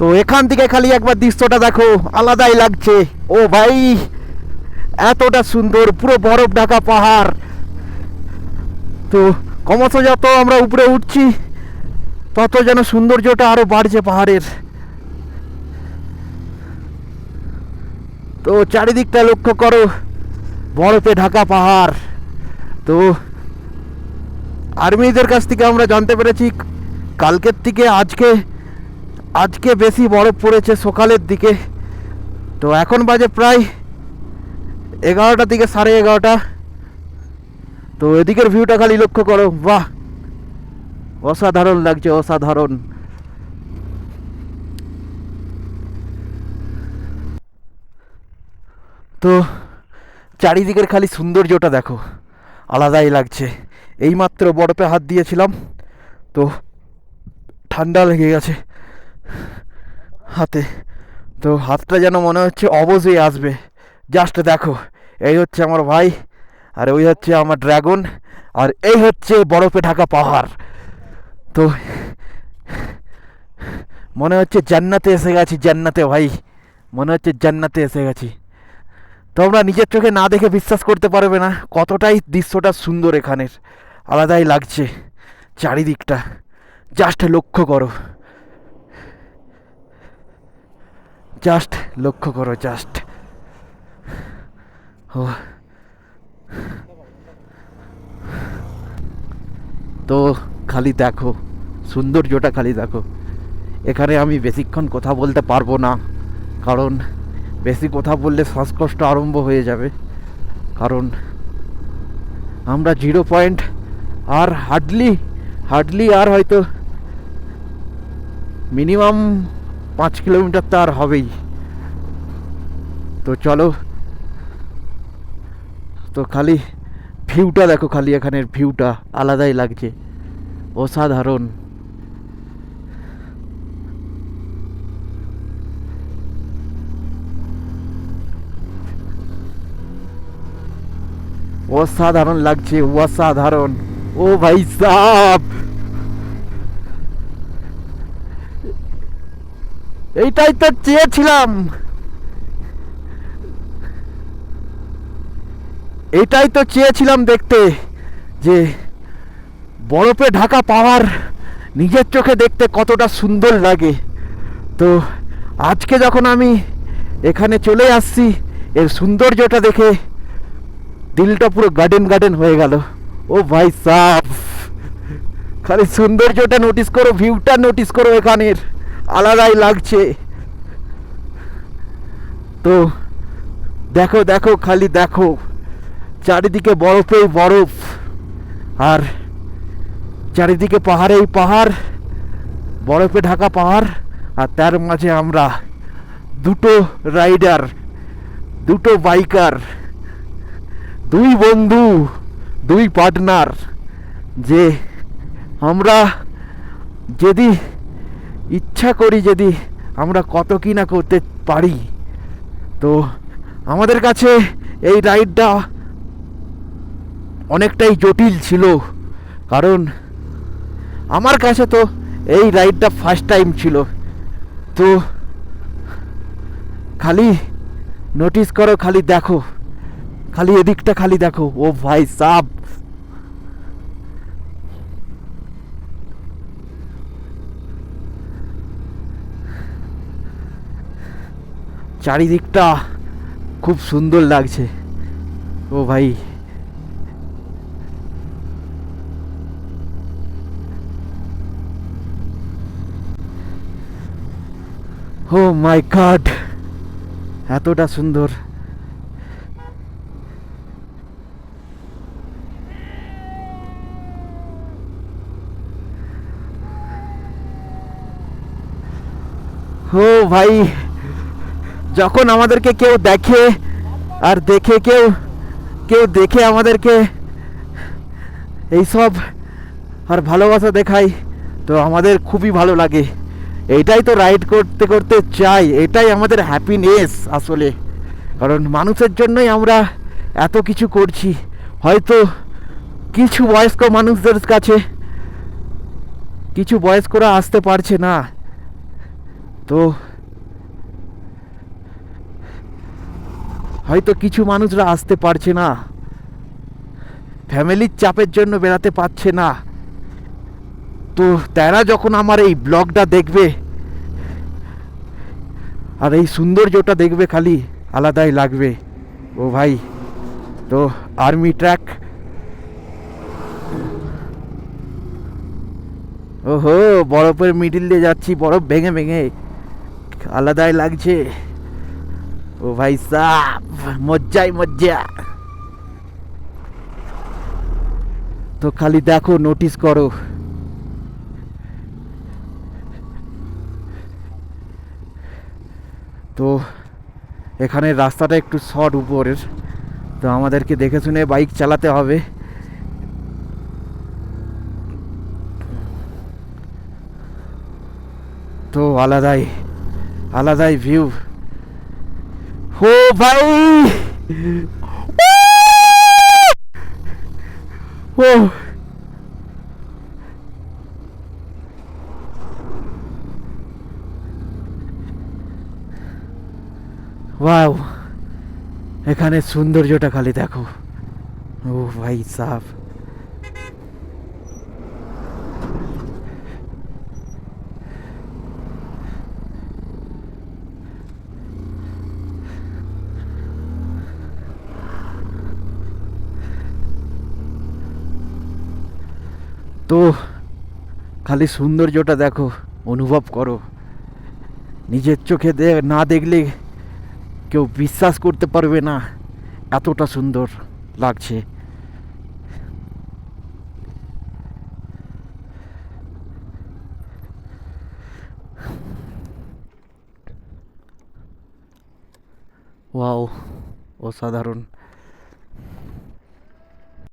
তো এখান থেকে খালি একবার দৃশ্যটা দেখো, আলাদাই লাগছে। ও ভাই, এতটা সুন্দর, পুরো বরফ ঢাকা পাহাড়। তো ক্রমশ যত আমরা উপরে উঠছি তত যেন সৌন্দর্যটা আরো বাড়ছে পাহাড়ের। তো চারিদিকটা লক্ষ্য করো, বরফে ঢাকা পাহাড়। তো আর্মিদের কাছ থেকে আমরা জানতে পেরেছি কালকের থেকে আজকে বেশি বরফ পড়েছে সকালের দিকে। তো এখন বাজে প্রায় 11টা থেকে 11:30। তো এদিকের ভিউটা খালি লক্ষ্য করো, বাহ, অসাধারণ লাগছে, অসাধারণ। তো চারিদিকের খালি সৌন্দর্যটা দেখো, আলাদাই লাগছে। এইমাত্র বরফে হাত দিয়েছিলাম, তো ঠান্ডা লেগে গেছে হাতে। তো হাতটা যেন মনে হচ্ছে অবশ হয়ে আসবে। জাস্ট দেখো, এই হচ্ছে আমার ভাই, আর ওই হচ্ছে আমার ড্রাগন, আর এই হচ্ছে বরফে ঢাকা পাহাড়। তো মনে হচ্ছে জান্নাতে এসে গেছি, জান্নাতে ভাই, মনে হচ্ছে জান্নাতে এসে গেছি। তোমরা নিজের চোখে না দেখে বিশ্বাস করতে পারবে না কতটাই দৃশ্যটা সুন্দর এখানের, আলাদাই লাগছে চারিদিকটা। জাস্ট লক্ষ্য করো, জাস্ট লক্ষ্য করো, জাস্ট। ও, তো খালি দেখো সৌন্দর্যটা, খালি দেখো। এখানে আমি বেশিক্ষণ কথা বলতে পারবো না, কারণ বেশি কথা বললে শ্বাসকষ্ট আরম্ভ হয়ে যাবে। কারণ আমরা 0 পয়েন্ট আর হার্ডলি আর হয়তো মিনিমাম 5 কিলোমিটার তো আর হবেই। তো চলো, তো খালি ভিউটা দেখো, খালি এখানের ভিউটা আলাদাই লাগছে, অসাধারণ। অসাধারণ লাগছে, অসাধারণ। ও ভাই সাব, এইটাই তো চেয়েছিলাম, এইটাই তো চেয়েছিলাম দেখতে, যে বরফে ঢাকা পাহাড় নিজের চোখে দেখতে কতটা সুন্দর লাগে। তো আজকে যখন আমি এখানে চলে আসছি, এর সৌন্দর্যটা দেখে দিলটা পুরো গার্ডেন হয়ে গেল। ও ভাই সাব, খালি সৌন্দর্যটা নোটিস করো, ভিউটা নোটিস করো, এখানের আলাদাই লাগছে। তো দেখো দেখো, খালি দেখো, চারিদিকে বরফেই বরফ, আর চারিদিকে পাহাড়েই পাহাড়, বরফে ঢাকা পাহাড়, আর তার মাঝে আমরা দুটো রাইডার, দুটো বাইকার, দুই বন্ধু, দুই পার্টনার, যে আমরা যদি ইচ্ছা করি, যদি আমরা কত কি না করতে পারি। তো আমাদের কাছে এই রাইডটা অনেকটাই জটিল ছিল, কারণ আমার কাছে তো এই রাইডটা ফার্স্ট টাইম ছিল। তো খালি নোটিস করো, খালি দেখো, খালি এদিকটা খালি দেখো। ও ভাই সাব, চারিদিকটা খুব সুন্দর লাগছে। ও ভাই, ও মাই গড, এতটা সুন্দর। ও ভাই, যখন আমাদেরকে কেউ দেখে, আর দেখে কেউ দেখে আমাদেরকে এইসব আর ভালোবাসা দেখায়, তো আমাদের খুবই ভালো লাগে। এইটাই তো রাইড করতে করতে চাই, এটাই আমাদের হ্যাপিনেস আসলে। কারণ মানুষের জন্যই আমরা এত কিছু করছি। হয়তো কিছু বয়স্ক মানুষদের কাছে কিছু বয়স্করা আসতে পারছে না, তো হয়তো কিছু মানুষরা আসতে পারছে না, ফ্যামিলির চাপের জন্য বেড়াতে পারছে না, তো তারা যখন আমার এই ব্লগটা দেখবে আর এই সৌন্দর্যটা দেখবে, খালি আলাদাই লাগবে। ও ভাই, তো আর্মি ট্র্যাক, ওহো বরফের মিডিল দিয়ে যাচ্ছি, বরফ ভেঙে ভেঙে, আলাদাই লাগছে। ও ভাই সাব, মজ্জাই মজ্জা। তো খালি দেখো, নোটিস করো, তো এখানে রাস্তাটা একটু শর্ট উপরের, তো আমাদেরকে দেখে শুনে বাইক চালাতে হবে। তো আলাদাই আলাদাই ভিউ। ও ভাই, ও ওয়াও, এখানে সৌন্দর্যটা খালি দেখো। ও ভাই সাহ, তো খালি সৌন্দর্যটা দেখো, অনুভব করো। নিজের চোখে না দেখলে কেউ বিশ্বাস করতে পারবে না, এতটা সুন্দর লাগছে। ওয়াও, অসাধারণ।